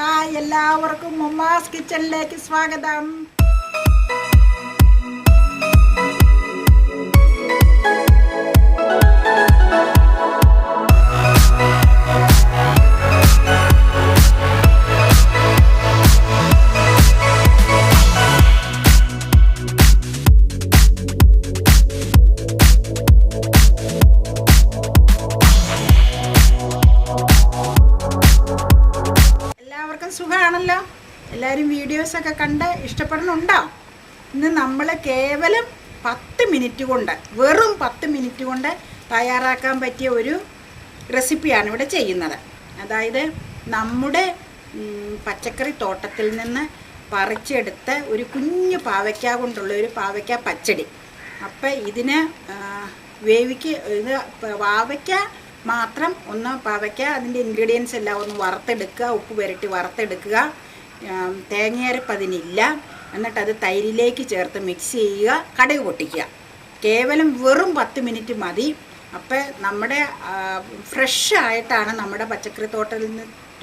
Hi, എല്ലാവർക്കും mamma's കിച്ചണിലേക്ക് സ്വാഗതം. സുഖമാണല്ലോ. എല്ലാവരും വീഡിയോസൊക്കെ കണ്ട് ഇഷ്ടപ്പെടുന്നുണ്ടോ? ഇന്ന് നമ്മൾ കേവലം 10 മിനിറ്റ് കൊണ്ട്, വെറും 10 മിനിറ്റ് കൊണ്ട് തയ്യാറാക്കാൻ പറ്റിയ ഒരു റെസിപ്പിയാണ് ഇവിടെ ചെയ്യുന്നത്. അതായത് നമ്മുടെ പച്ചക്കറി തോട്ടത്തിൽ നിന്ന് പറിച്ചെടുത്ത ഒരു കുഞ്ഞു പാവയ്ക്ക കൊണ്ടുള്ള ഒരു പാവയ്ക്ക പച്ചടി. അപ്പം ഇതിന് ഇത് പാവയ്ക്ക മാത്രം ഒന്ന് പാവയ്ക്ക, അതിൻ്റെ ഇൻഗ്രീഡിയൻസ് എല്ലാം ഒന്ന് വറുത്തെടുക്കുക, ഉപ്പ് പുരട്ടി വറുത്തെടുക്കുക. തേങ്ങയരപ്പതിനില്ല. എന്നിട്ടത് തൈരിലേക്ക് ചേർത്ത് മിക്സ് ചെയ്യുക, കടുക് പൊട്ടിക്കുക. കേവലം വെറും 10 മിനിറ്റ് മതി. അപ്പം നമ്മുടെ ഫ്രഷ് ആയിട്ടാണ് നമ്മുടെ പച്ചക്കറി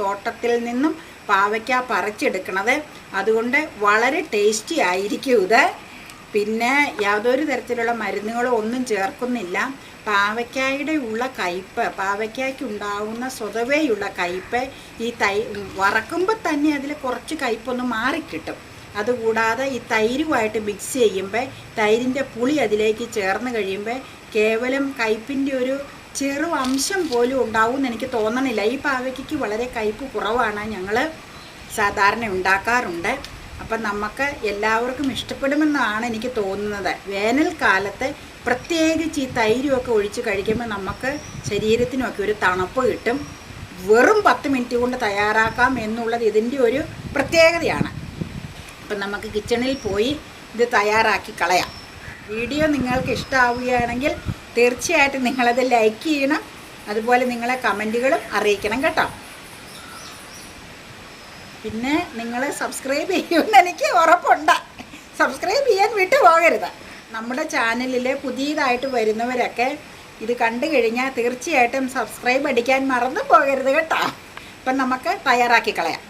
തോട്ടത്തിൽ നിന്നും പാവയ്ക്ക പറിച്ചെടുക്കണത്. അതുകൊണ്ട് വളരെ ടേസ്റ്റി ആയിരിക്കും ഇത്. പിന്നെ യാതൊരു തരത്തിലുള്ള മരുന്നുകളോ ഒന്നും ചേർക്കുന്നില്ല. പാവയ്ക്കായുടെ ഉള്ള കയ്പ്പ്, പാവയ്ക്കായ്ക്ക് ഉണ്ടാകുന്ന സ്വതവേയുള്ള കയ്പ്പ് ഈ വറക്കുമ്പോൾ തന്നെ അതിൽ കുറച്ച് കയ്പ്പൊന്ന് മാറിക്കിട്ടും. അതുകൂടാതെ ഈ തൈരുമായിട്ട് മിക്സ് ചെയ്യുമ്പോൾ തൈരിൻ്റെ പുളി അതിലേക്ക് ചേർന്ന് കഴിയുമ്പോൾ കേവലം കയ്പ്പിൻ്റെ ഒരു ചെറു അംശം പോലും ഉണ്ടാവുമെന്ന് എനിക്ക് തോന്നണില്ല. ഈ പാവയ്ക്കയ്ക്ക് വളരെ കയ്പ്പ് കുറവാണ്. ഞങ്ങൾ സാധാരണ ഉണ്ടാക്കാറുണ്ട്. അപ്പം നമുക്ക് എല്ലാവർക്കും ഇഷ്ടപ്പെടുമെന്നാണ് എനിക്ക് തോന്നുന്നത്. വേനൽക്കാലത്ത് പ്രത്യേകിച്ച് ഈ തൈരുമൊക്കെ ഒഴിച്ച് കഴിക്കുമ്പോൾ നമുക്ക് ശരീരത്തിനൊക്കെ ഒരു തണുപ്പ് കിട്ടും. വെറും 10 മിനിറ്റ് കൊണ്ട് തയ്യാറാക്കാം എന്നുള്ളത് ഇതിൻ്റെ ഒരു പ്രത്യേകതയാണ്. അപ്പം നമുക്ക് കിച്ചണിൽ പോയി ഇത് തയ്യാറാക്കി കളയാം. വീഡിയോ നിങ്ങൾക്ക് ഇഷ്ടമാവുകയാണെങ്കിൽ തീർച്ചയായിട്ടും നിങ്ങളത് ലൈക്ക് ചെയ്യണം. അതുപോലെ നിങ്ങളെ കമൻറ്റുകളും അറിയിക്കണം കേട്ടോ. പിന്നെ നിങ്ങൾ സബ്സ്ക്രൈബ് ചെയ്യുമെന്ന് എനിക്ക് ഉറപ്പുണ്ട്. സബ്സ്ക്രൈബ് ചെയ്യാൻ വിട്ടു പോകരുത്. നമ്മുടെ ചാനലിൽ പുതിയതായിട്ട് വരുന്നവരൊക്കെ ഇത് കണ്ടു കഴിഞ്ഞാൽ തീർച്ചയായിട്ടും സബ്സ്ക്രൈബ് അടിക്കാൻ മറന്നു പോകരുത് കേട്ടോ. അപ്പം നമുക്ക് തയ്യാറാക്കി കളയാം.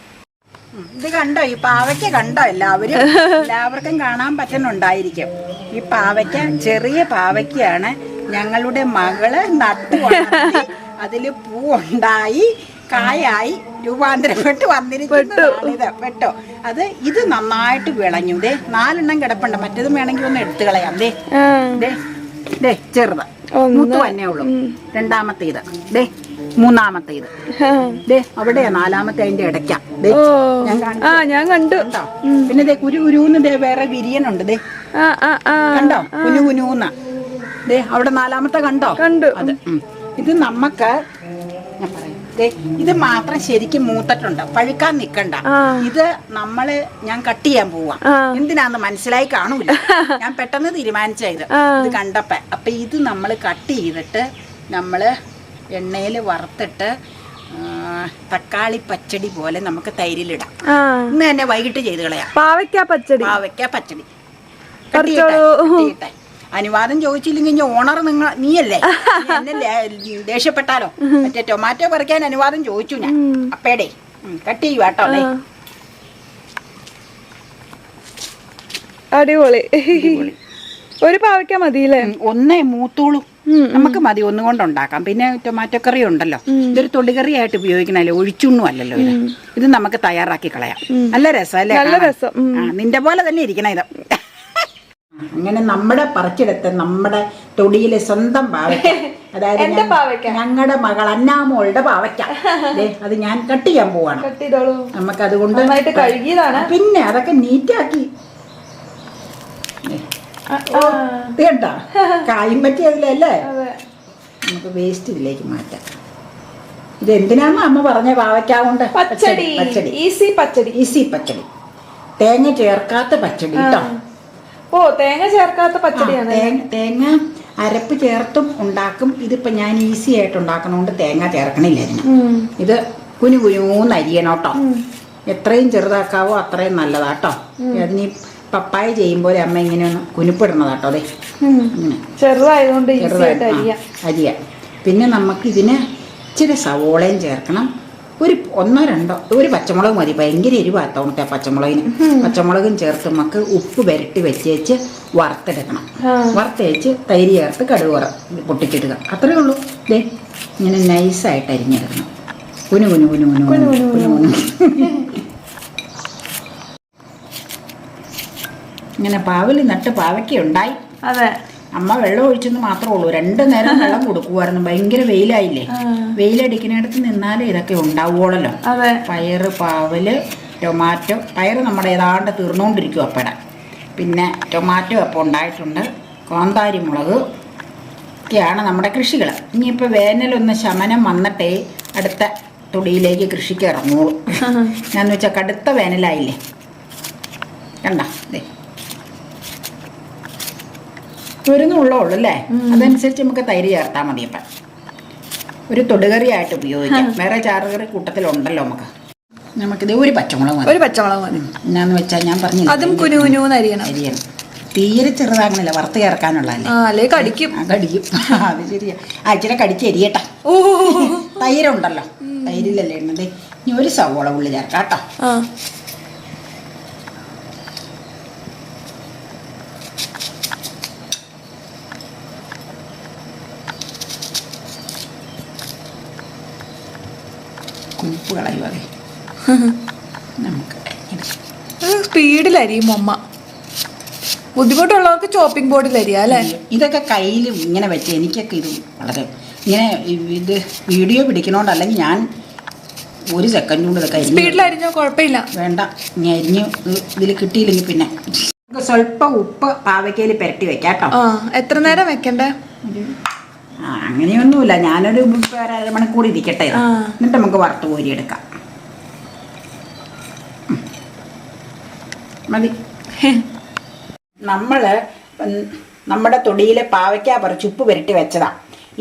ഇത് കണ്ടോ, ഈ പാവയ്ക്ക കണ്ടോ? എല്ലാവർക്കും കാണാൻ പറ്റുന്നുണ്ടായിരിക്കും. ഈ പാവയ്ക്ക ചെറിയ പാവയ്ക്കയാണ്. ഞങ്ങളുടെ മകള് നട്ടു വളർത്തി അതിൽ പൂവുണ്ടായി കായായി രൂപാന്തരപ്പെട്ട് വന്നിരിക്കുന്നതാണിത് കേട്ടോ. ഇത് നന്നായിട്ട് വിളഞ്ഞു. ദേ 4 എണ്ണം കിടപ്പുണ്ട്. മറ്റേതും വേണമെങ്കിൽ ഒന്ന് എടുത്തു കളയാം. ദേ ചെറുത് മൂത്ത് തന്നെ ഉള്ളൂ. രണ്ടാമത്തേത്, ദേ മൂന്നാമത്തേത്, ദേ അവിടെയാ നാലാമത്തെ, അതിന്റെ ഇടയ്ക്കാ. ഞാൻ കണ്ടു. പിന്നെ ദേ കുരുന്ന് ദേ വേറെ വിരിയനുണ്ട്. ദേ കണ്ടോ, കുനുകുനൂന്ന്. ദേ അവിടെ നാലാമത്തെ കണ്ടോ? അത് ഇത് നമുക്ക് ഞാൻ പറയാം. ഇത് മാത്രം ശരിക്കും മൂത്തിട്ടുണ്ട്, പഴുക്കാൻ നിക്കണ്ട. ഇത് ഞാൻ കട്ട് ചെയ്യാൻ പോവാ. എന്തിനാന്ന് മനസ്സിലായി കാണൂല. ഞാൻ പെട്ടെന്ന് തീരുമാനിച്ചത് ഇത് കണ്ടപ്പോ. അപ്പൊ ഇത് നമ്മൾ കട്ട് ചെയ്തിട്ട് നമ്മള് എണ്ണയിൽ വറുത്തിട്ട് തക്കാളി പച്ചടി പോലെ നമുക്ക് തൈരിലിടാം. ഇന്ന് തന്നെ വൈകിട്ട് ചെയ്ത് കളയാം. പാവയ്ക്ക പച്ചടി കട്ട് ചെയ്യട്ടെ. അനുവാദം ചോദിച്ചില്ലെങ്കിൽ ഓണർ നീയല്ലേ, എന്നല്ലേ ദേഷ്യപ്പെട്ടാലോ. മറ്റേ ടൊമാറ്റോ പറിക്കാൻ അനുവാദം ചോദിച്ചു ഞാൻ. അപ്പേടെ കട്ട് ചെയ്യുവാട്ടോ. അടിപൊളി. ഒരു പാവയ്ക്ക മതിയില്ലേ? ഒന്നേ മൂത്തോളൂ, നമുക്ക് മതി. ഒന്നുകൊണ്ട് ഉണ്ടാക്കാം. പിന്നെ ടൊമാറ്റോ കറി ഉണ്ടല്ലോ, ഇതൊരു തൊടികറി ആയിട്ട് ഉപയോഗിക്കണല്ലോ, ഒഴിച്ചൊന്നും അല്ലല്ലോ ഇത്. ഇത് നമുക്ക് തയ്യാറാക്കി കളയാം. നല്ല രസം അല്ലേ? നല്ല രസം. നിന്റെ പോലെ തന്നെ ഇരിക്കണ ഇത്. അങ്ങനെ നമ്മുടെ പറിച്ചെടുത്ത് നമ്മുടെ തൊടിയിലെ സ്വന്തം പാവയ്ക്ക, അതായത് ഞങ്ങളുടെ മകൾ അന്നാമോളുടെ പാവയ്ക്ക, അത് ഞാൻ കട്ട് ചെയ്യാൻ പോവാണ്. നമുക്ക് അതുകൊണ്ട് കഴുകിയതാണ്. പിന്നെ അതൊക്കെ നീറ്റാക്കി കേട്ടോ. കായും പറ്റി അതിലല്ലേ. നമുക്ക് വേസ്റ്റ് ഇതിലേക്ക് മാറ്റാം. ഇത് എന്തിനാണ് അമ്മ പറഞ്ഞ പാവയ്ക്ക കൊണ്ട് പച്ചടി? ഈസി പച്ചടി, തേങ്ങ ചേർക്കാത്ത പച്ചടി കേട്ടോ. തേങ്ങ ചേർക്കാത്ത പച്ചടിയാണ്. തേങ്ങ അരപ്പ് ചേർത്തും ഉണ്ടാക്കും. ഇതിപ്പോ ഞാൻ ഈസി ആയിട്ട് ഉണ്ടാക്കണോണ്ട് തേങ്ങ ചേർക്കണില്ലായിരുന്നു. ഇത് കുനുകുനൂന്ന് അരിയണോട്ടോ. എത്രയും ചെറുതാക്കാവോ അത്രയും നല്ലതാട്ടോ. അതിന് പപ്പായ ചെയ്യുമ്പോൾ അമ്മ ഇങ്ങനെ ഒന്ന് കുനുപ്പിടുന്നതാട്ടോ. അതെ, ഇങ്ങനെ ചെറുതായതുകൊണ്ട് അരിയാ. പിന്നെ നമുക്ക് ഇതിന് ഇച്ചിരി സവോളയും ചേർക്കണം, ഒന്നോ രണ്ടോ ഒരു പച്ചമുളക് മതി, ഭയങ്കര എരിവാത്തോണത്തെ പച്ചമുളകിന്. പച്ചമുളകും ചേർത്ത് നമുക്ക് ഉപ്പ് പുരട്ടി വെച്ചേച്ച് വറുത്തെടുക്കണം. വറുത്തേച്ച് തൈര് ചേർത്ത് കടുക് പൊട്ടിച്ചിടുക, അത്രേ ഉള്ളൂ. ദേ ഇങ്ങനെ നൈസായിട്ട് അരിഞ്ഞെടുക്കണം. കുനു കുനു കുനു കുനു കുനു കുനു. ഇങ്ങനെ പാവൽ നട്ട് പാവയ്ക്ക ഉണ്ടായി. അതെ, അമ്മ വെള്ളം ഒഴിച്ചെന്ന് മാത്രമേ ഉള്ളൂ. 2 നേരം വെള്ളം കൊടുക്കുമായിരുന്നു. ഭയങ്കര വെയിലായില്ലേ, വെയിലടിക്കുന്നിടത്ത് നിന്നാലേ ഇതൊക്കെ ഉണ്ടാവുള്ളല്ലോ. പയറ്, പാവല്, ടൊമാറ്റോ. പയറ് നമ്മുടെ ഏതാണ്ട് തീർന്നുകൊണ്ടിരിക്കും അപ്പടെ. പിന്നെ ടൊമാറ്റോ അപ്പം ഉണ്ടായിട്ടുണ്ട്. കാന്താരി മുളക് ഒക്കെയാണ് നമ്മുടെ കൃഷികൾ. ഇനിയിപ്പോൾ വേനലൊന്ന് ശമനം വന്നിട്ടേ അടുത്ത തൊടിയിലേക്ക് കൃഷിക്ക് ഇറങ്ങുള്ളൂ. ഞാന്ന് വെച്ചാൽ കടുത്ത വേനലായില്ലേ, കണ്ട ദേ ഉള്ളൂ അല്ലേ. അതനുസരിച്ച് നമുക്ക് തൈര് ചേർത്താൽ മതി. അപ്പം ഒരു തൊടുകറിയായിട്ട് ഉപയോഗിക്കാം. വേറെ ചാറുകറി കൂട്ടത്തിലുണ്ടല്ലോ നമുക്കിത് ഒരു പച്ചമുളക് മതി. എന്നാന്ന് വെച്ചാൽ ഞാൻ പറഞ്ഞില്ല, അതും കുനുകുനൂന്നരിയണം. തീരെ ചെറുതാകണില്ല, വറുത്ത് ചേർക്കാനുള്ളതല്ലേ. കടിക്കും. അത് ശരിയാ. ഇച്ചിരി കടിച്ച് എരിയട്ടാ. തൈരുണ്ടല്ലോ, തൈരിലല്ലേ ഇടുന്നത്. ഇനി ഒരു സവോള ഉള്ളി ചേർക്കാം കേട്ടോ. ഉപ്പ് കളയുവാതെ നമുക്ക് സ്പീഡിലരിയും അമ്മ. ബുദ്ധിമുട്ടുള്ളവർക്ക് ചോപ്പിംഗ് ബോർഡിൽ അരിയാ അല്ലേ. ഇതൊക്കെ കയ്യിൽ ഇങ്ങനെ വെച്ച് എനിക്കൊക്കെ ഇത് വളരെ ഇങ്ങനെ ഇത് വീഡിയോ പിടിക്കണോണ്ട്, അല്ലെങ്കിൽ ഞാൻ ഒരു സെക്കൻഡ് കൊണ്ട് ഇതൊക്കെ സ്പീഡിൽ അരിഞ്ഞോ കുഴപ്പമില്ല. വേണ്ട, ഇനി അരിഞ്ഞ് ഇതിൽ കിട്ടിയില്ലെങ്കിൽ പിന്നെ സ്വല്പം ഉപ്പ് പാവയ്ക്കയിൽ പുരട്ടി വെക്കാം കേട്ടോ. എത്ര നേരം വെക്കണ്ടേ? അങ്ങനെയൊന്നുമില്ല, ഞാനൊരു 1.5 മണിക്കൂർ ഇരിക്കട്ടെ, എന്നിട്ട് നമുക്ക് വറുത്ത് കോരിയെടുക്കാം. മതി. നമ്മുടെ തൊടിയിലെ പാവയ്ക്ക പറിച്ച് ഉപ്പ് പുരട്ടി വെച്ചതാ.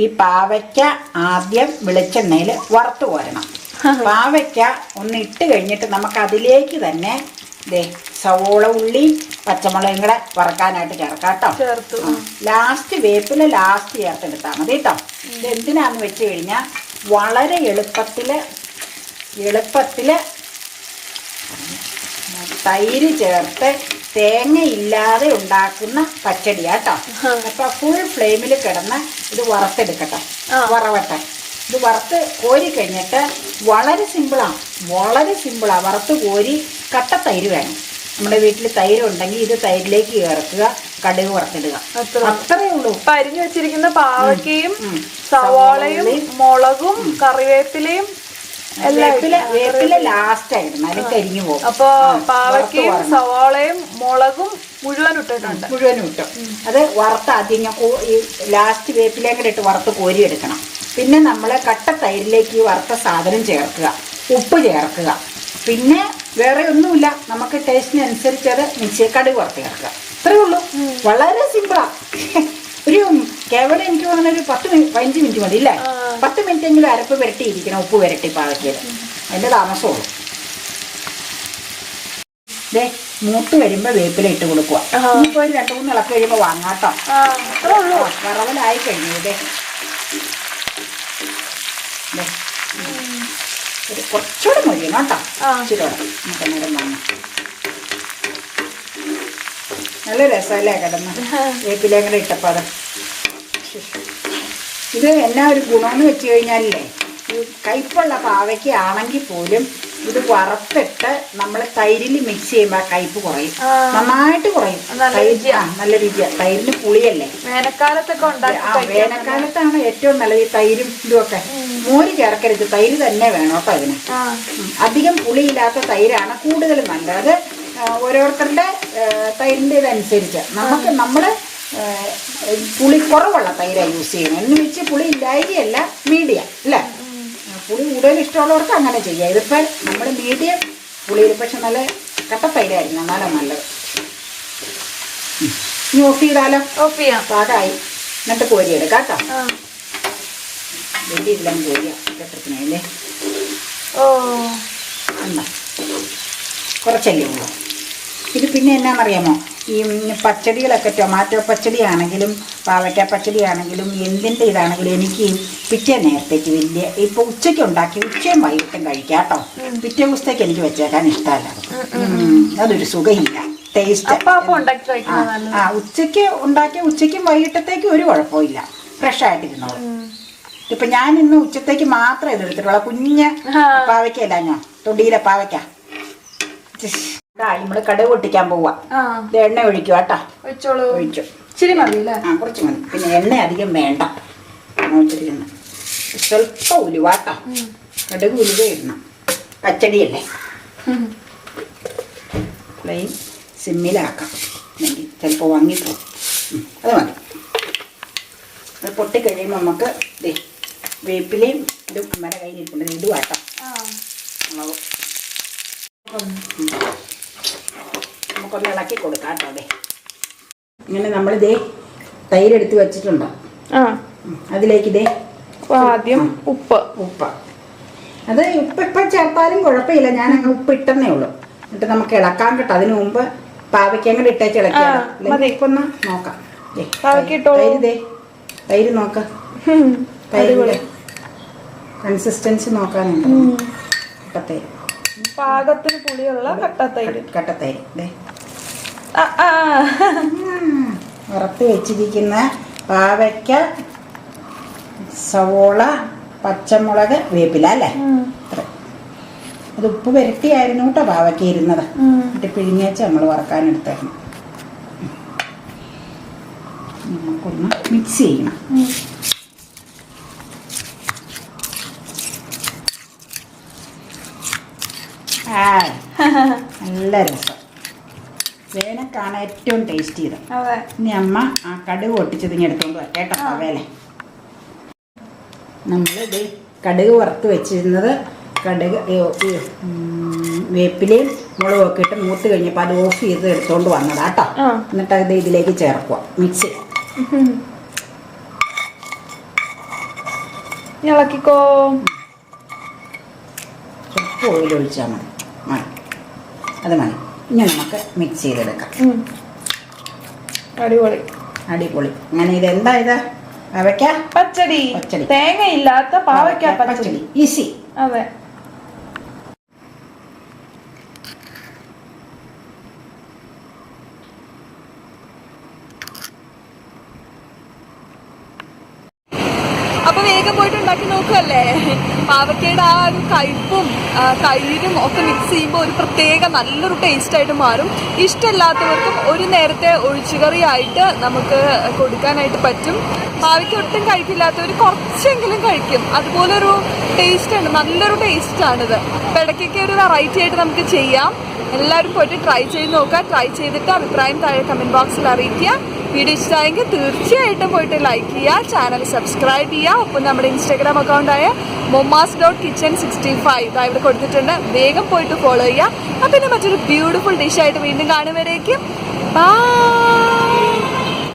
ഈ പാവയ്ക്ക ആദ്യം വെളിച്ചെണ്ണയിൽ വറുത്ത് കോരണം. പാവയ്ക്ക ഒന്ന് ഇട്ട് കഴിഞ്ഞിട്ട് നമുക്ക് അതിലേക്ക് തന്നെ സവോള, ഉള്ളി, പച്ചമുളകും കൂടെ വറക്കാനായിട്ട് ചേർക്കാം കേട്ടോ. ലാസ്റ്റ് വേപ്പില ലാസ്റ്റ് ചേർത്തെടുത്താൽ മതി കേട്ടോ. ഇത് എന്തിനാന്ന് വെച്ച് കഴിഞ്ഞാൽ വളരെ എളുപ്പത്തിൽ തൈര് ചേർത്ത് തേങ്ങയില്ലാതെ ഉണ്ടാക്കുന്ന പച്ചടിയാട്ടോ. അപ്പം ഫുൾ ഫ്ലെയിമിൽ കിടന്ന് ഇത് വറുത്തെടുക്കട്ടെ, വറവട്ടെ. ഇത് വറുത്ത് കോരി കഴിഞ്ഞിട്ട് വളരെ സിമ്പിളാണ്. വറുത്ത് കോരി കട്ട തൈര് വേണം. നമ്മുടെ വീട്ടിൽ തൈര് ഉണ്ടെങ്കിൽ ഇത് തൈരിലേക്ക് ചേർക്കുക, കടുക് വറുത്തിടുക, അത്രേ ഉള്ളൂ. അരിഞ്ഞു വെച്ചിരിക്കുന്ന പാവയ്ക്കയും സവാളയും മുളകും കറിവേപ്പിലയും വേപ്പില ലാസ്റ്റ് ആയിരുന്നു, അതിൽ കരിഞ്ഞു പോകും. അപ്പൊ പാവയ്ക്കയും സവാളയും മുളകും മുഴുവനും ഇട്ടു. അത് വറുത്ത് ആദ്യം ലാസ്റ്റ് വേപ്പിലയും കൂടെ ഇട്ട് വറുത്ത് കോരി എടുക്കണം. പിന്നെ നമ്മൾ കട്ട തൈരിലേക്ക് ഈ വറുത്ത സാധനം ചേർക്കുക, ഉപ്പ് ചേർക്കുക. പിന്നെ വേറെ ഒന്നുമില്ല, നമുക്ക് ടേസ്റ്റിനനുസരിച്ച് അത് കടുക് വറുത്ത് ചേർക്കുക, അത്രേ ഉള്ളൂ. വളരെ സിമ്പിളാണ്. കേവലം എനിക്ക് തോന്നുന്ന ഒരു 15 മിനിറ്റ് മതി ഇല്ലേ. 10 മിനിറ്റെങ്കിലും അരപ്പ് പുരട്ടിയിരിക്കണം, ഉപ്പ് പുരട്ടി പാവയ്ക്കത്, അതിൻ്റെ താമസമുള്ളൂ. മൂത്ത് വരുമ്പോൾ വേപ്പില ഇട്ട് കൊടുക്കുക. ഇനിയിപ്പോൾ ഒരു 2-3 ഇളക്ക് കഴിയുമ്പോൾ വാങ്ങാട്ടോ. വറവലായി കഴിഞ്ഞു. കുറച്ചുകൂടെ മൊഴിയണം കേട്ടോ, ഇച്ചിരിയോടെ നമുക്ക് നേരം വാങ്ങാം. നല്ല രസമല്ലേ കിടന്ന് വേപ്പിലയും കൂടെ ഇട്ടപ്പോൾ അത്. ഇത് എന്നാ ഒരു ഗുണമെന്ന് വെച്ച് കഴിഞ്ഞാലേ, ഈ കയ്പുള്ള പാവയ്ക്ക ആണെങ്കിൽ പോലും ഇത് വറുത്തിട്ട് നമ്മൾ തൈരിൽ മിക്സ് ചെയ്യുമ്പോൾ കയ്പ് കുറയും, നന്നായിട്ട് കുറയും. നല്ല രുചിയാണ്. തൈരിന് പുളിയല്ലേ. വേനൽക്കാലത്താണ് ഏറ്റവും നല്ലത് ഈ തൈരും ഇതുമൊക്കെ. മോര് ചേർക്കരുത്, തൈര് തന്നെ വേണം കേട്ടോ ഇതിന്. അധികം പുളിയില്ലാത്ത തൈരാണ് കൂടുതൽ നല്ലത്. ഓരോരുത്തരുടെ തൈരിൻ്റെ ഇതനുസരിച്ച് നമ്മൾ പുളി കുറവുള്ള തൈരാണ് യൂസ് ചെയ്യണം. എന്ന് വെച്ച് പുളി ഇല്ലായകയല്ല, മീഡിയം അല്ലേ. പുളി കൂടുതൽ ഇഷ്ടമുള്ളവർക്ക് അങ്ങനെ ചെയ്യാം. ഇതിപ്പോൾ നമ്മൾ മീഡിയം പുളിയിൽ, പക്ഷെ നല്ല കട്ട തൈരായിരിക്കും എന്നാലും നല്ലത്. ഇനി ഓഫ് ചെയ്താലോ? ഓഫ് ചെയ്യാം. പാകമായി. എന്നിട്ട് കോരിയെടുക്കാം കേട്ടോ. വലിയ ഇതെല്ലാം കോരിയാം കെട്ടിടത്തിനല്ലേ. എന്നാ കുറച്ചല്ലേ ഉള്ളൂ. ഇത് പിന്നെ എന്നാന്നറിയാമോ, ഈ പച്ചടികളൊക്കെ ടൊമാറ്റോ പച്ചടിയാണെങ്കിലും പാവയ്ക്ക പച്ചടിയാണെങ്കിലും എന്തിൻ്റെ ഇതാണെങ്കിലും എനിക്ക് പിറ്റേ നേരത്തേക്ക് വലിയ ഇപ്പോൾ ഉച്ചയ്ക്ക് ഉണ്ടാക്കി ഉച്ചയും വൈകിട്ടും കഴിക്കാം കേട്ടോ. പിറ്റേ ദിവസത്തേക്ക് എനിക്ക് വെച്ചേക്കാൻ ഇഷ്ടമല്ല. അതൊരു സുഖമില്ല, ടേസ്റ്റ്. ഉച്ചയ്ക്ക് ഉണ്ടാക്കിയ ഉച്ചയ്ക്കും വൈകിട്ടത്തേക്കും ഒരു കുഴപ്പമില്ല, ഫ്രഷ് ആയിട്ടിരുന്നോളൂ. ഇപ്പം ഞാൻ ഇന്ന് ഉച്ചത്തേക്ക് മാത്രമേ ഇതെടുത്തിട്ടുള്ളൂ. കുഞ്ഞ് പാവയ്ക്കല്ല, ഞാൻ തൊടിയിലെ പാവയ്ക്ക. നമ്മള് കടുക് പൊട്ടിക്കാൻ പോവാ. എണ്ണ ഒഴിക്കുക കേട്ടോ. ഒഴിച്ചു കുറച്ച് മതി. പിന്നെ എണ്ണ അധികം വേണ്ട. സ്വല്പം ഉലുവാട്ടോ. കടുക് ഉലുവ ഇടണം, പച്ചടിയല്ലേ. ഫ്ലെയിം സിമ്മിലാക്കാം, അല്ലെങ്കിൽ ചിലപ്പോൾ വാങ്ങിപ്പോകും. അത് മതി. അത് പൊട്ടിക്കഴിയുമ്പോൾ നമുക്ക് വേപ്പിലയും ഇതും അമ്മയുടെ കയ്യിൽ ഇരിക്കുന്നത് ഇടുവാട്ടോ. മുളക് നമുക്കൊന്ന് ഇളക്കി കൊടുക്കാം കേട്ടോ. അതെ, ഇങ്ങനെ നമ്മളിതേ തൈരെടുത്ത് വെച്ചിട്ടുണ്ടോ, അതിലേക്ക് ഇതേ ആദ്യം ഉപ്പ് അത് ഇപ്പം ചേർത്താലും കുഴപ്പമില്ല. ഞാൻ അങ്ങ് ഉപ്പ് ഇട്ടെന്നേ ഉള്ളൂ. എന്നിട്ട് നമുക്ക് ഇളക്കാൻ കേട്ടോ. അതിന് മുമ്പ് പാവയ്ക്ക കൂടെ ഇട്ടേച്ച് ഇളക്കാം. ഇപ്പൊ ഒന്ന് നോക്കാം. തൈര് നോക്കാം, തൈരിന്റെ കൺസിസ്റ്റൻസി നോക്കാനുണ്ട്. കട്ടത്തൈര്, പാകത്തിന് പുളിയുള്ള കട്ടത്തൈര്. വറുത്ത് വെച്ചിരിക്കുന്ന പാവയ്ക്ക, സവോള, പച്ചമുളക്, വേപ്പില അല്ലേ. അത് ഉപ്പ് പുരട്ടിയായിരുന്നു കേട്ടോ പാവയ്ക്ക ഇരുന്നത്. എന്നിട്ട് പിഴിഞ്ഞേച്ച് നമ്മൾ വറക്കാനെടുത്തായിരുന്നു. നമുക്കൊന്ന് മിക്സ് ചെയ്യണം. നല്ല രസം. വേനക്കാണ് ഏറ്റവും ടേസ്റ്റ് ചെയ്ത്. ഇനി അമ്മ ആ കടുക് പൊട്ടിച്ചത് ഇങ്ങനെ എടുത്തോണ്ട് വരട്ടെ പവേലെ. നമ്മളിത് കടുക് വറുത്ത് വെച്ചിരുന്നത്, കടുക് വേപ്പിലയും മുളകും ഒക്കെ ഇട്ട് മൂത്ത് കഴിഞ്ഞപ്പോൾ അത് ഓഫ് ചെയ്ത് എടുത്തോണ്ട് വന്നതാട്ടോ. എന്നിട്ട് അത് ഇതിലേക്ക് ചേർക്കുക, മിക്സ് ഇളക്കിക്കോ. സ്വല്പം ഓയിൽ ഒഴിച്ചാൽ മതി. അത് മതി. ഇനി നമുക്ക് മിക്സ് ചെയ്തെടുക്കാം. അടിപൊളി. അങ്ങനെ ഇതെന്താ ഇത്? പാവയ്ക്ക പച്ചടി. തേങ്ങയില്ലാത്ത പാവയ്ക്ക പച്ചടി. ഈസി. അതെ. അപ്പൊ വേഗം പോയിട്ട് ഉണ്ടാക്കി നോക്കല്ലേ. പാവയ്ക്കയുടെ ആ ഒരു കയ്പും തൈരും ഒക്കെ മിക്സ് ചെയ്യുമ്പോൾ ഒരു പ്രത്യേക നല്ലൊരു ടേസ്റ്റ് ആയിട്ട് മാറും. ഇഷ്ടമില്ലാത്തവർക്കും ഒരു നേരത്തെ ഒഴിച്ചുകറി ആയിട്ട് നമുക്ക് കൊടുക്കാനായിട്ട് പറ്റും. പാവയ്ക്ക ഒട്ടും കഴിക്കില്ലാത്തവർ കുറച്ചെങ്കിലും കഴിക്കും. അതുപോലൊരു ടേസ്റ്റ് ഉണ്ട്, നല്ലൊരു ടേസ്റ്റാണിത്. അപ്പം ഇടയ്ക്കൊക്കെ ഒരു വെറൈറ്റി ആയിട്ട് നമുക്ക് ചെയ്യാം. എല്ലാവരും പോയിട്ട് ട്രൈ ചെയ്ത് നോക്കുക. ട്രൈ ചെയ്തിട്ട് അഭിപ്രായം താഴെ കമൻറ്റ് ബോക്സിൽ അറിയിക്കുക. വീഡിയോ ഇഷ്ടമായെങ്കിൽ തീർച്ചയായിട്ടും പോയിട്ട് ലൈക്ക് ചെയ്യുക, ചാനൽ സബ്സ്ക്രൈബ് ചെയ്യുക. ഒപ്പം നമ്മുടെ ഇൻസ്റ്റാഗ്രാം അക്കൗണ്ടായ momas.kitchen65 ഇവിടെ കൊടുത്തിട്ടുണ്ട്. വേഗം പോയിട്ട് ഫോളോ ചെയ്യുക. അപ്പം പിന്നെ മറ്റൊരു ബ്യൂട്ടിഫുൾ ഡിഷായിട്ട് വീണ്ടും കാണുമ്പോഴേക്കും ബൈ.